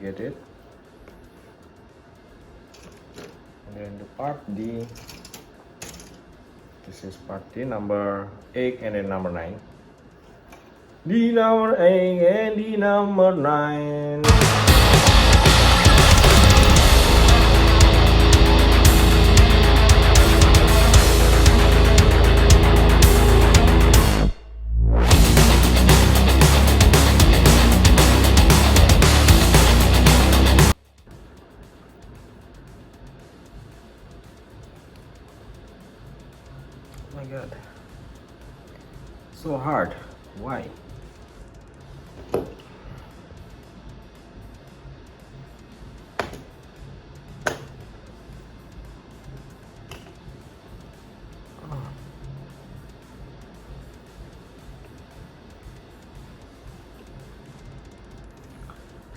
get it. And then the part D, this is part D, number 8 and then number 9. D number 8 and D number 9. Oh my god, so hard. Why?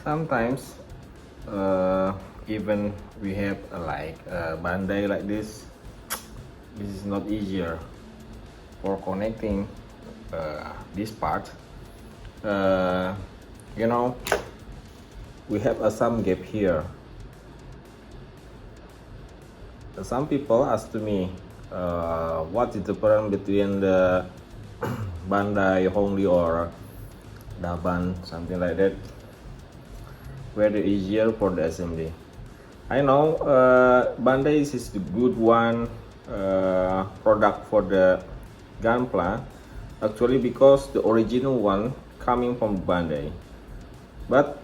Sometimes even we have like a Bandai like this is not easier for connecting this part. You know, we have some gap here. Some people ask to me what is the difference between the Bandai Hongli or Daban, something like that. Very easier for the assembly. I know Bandai is the good one product for the Gunpla, actually, because the original one coming from Bandai. But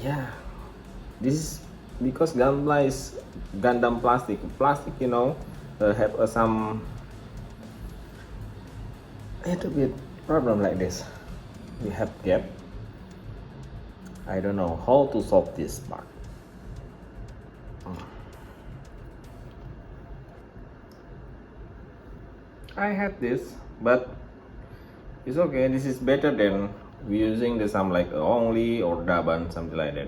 yeah, this is because Gunpla is Gundam plastic, you know, have some little bit problem like this. We have gap. I don't know how to solve this part. I had this, but it's okay. This is better than we using the some like only or Daban, something like that.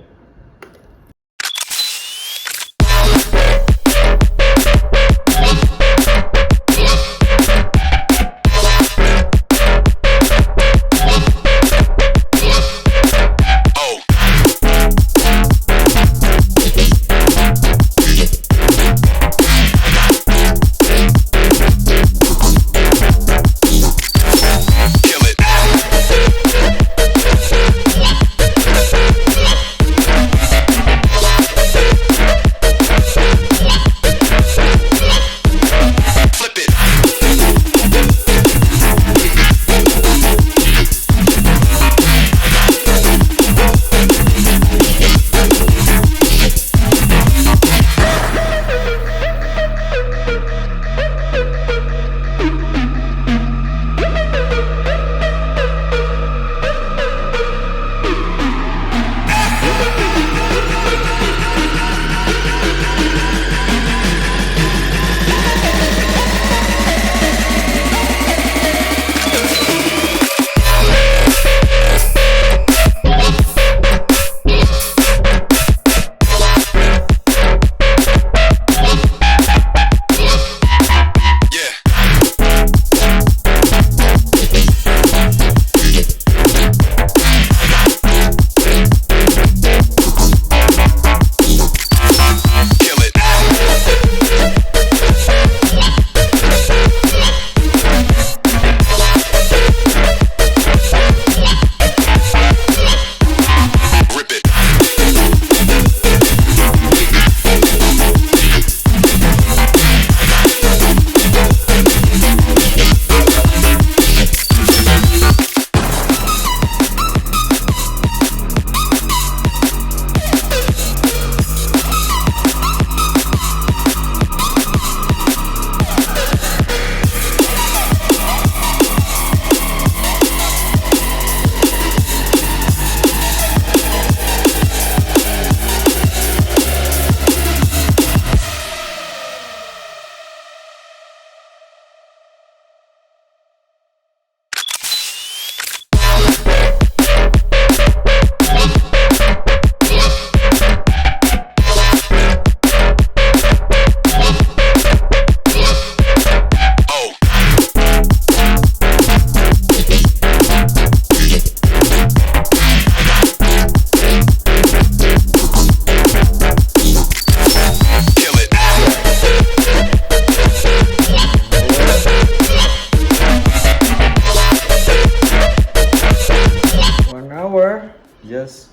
just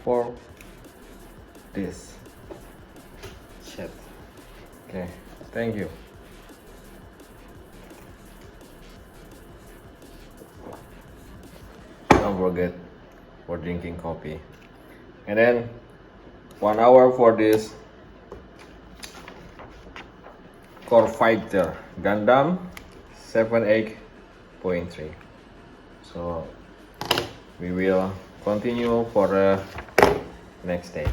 for this chat. Okay, thank you. Don't forget for drinking coffee. And then 1 hour for this Core Fighter Gundam 78.3. So we will continue for the next day.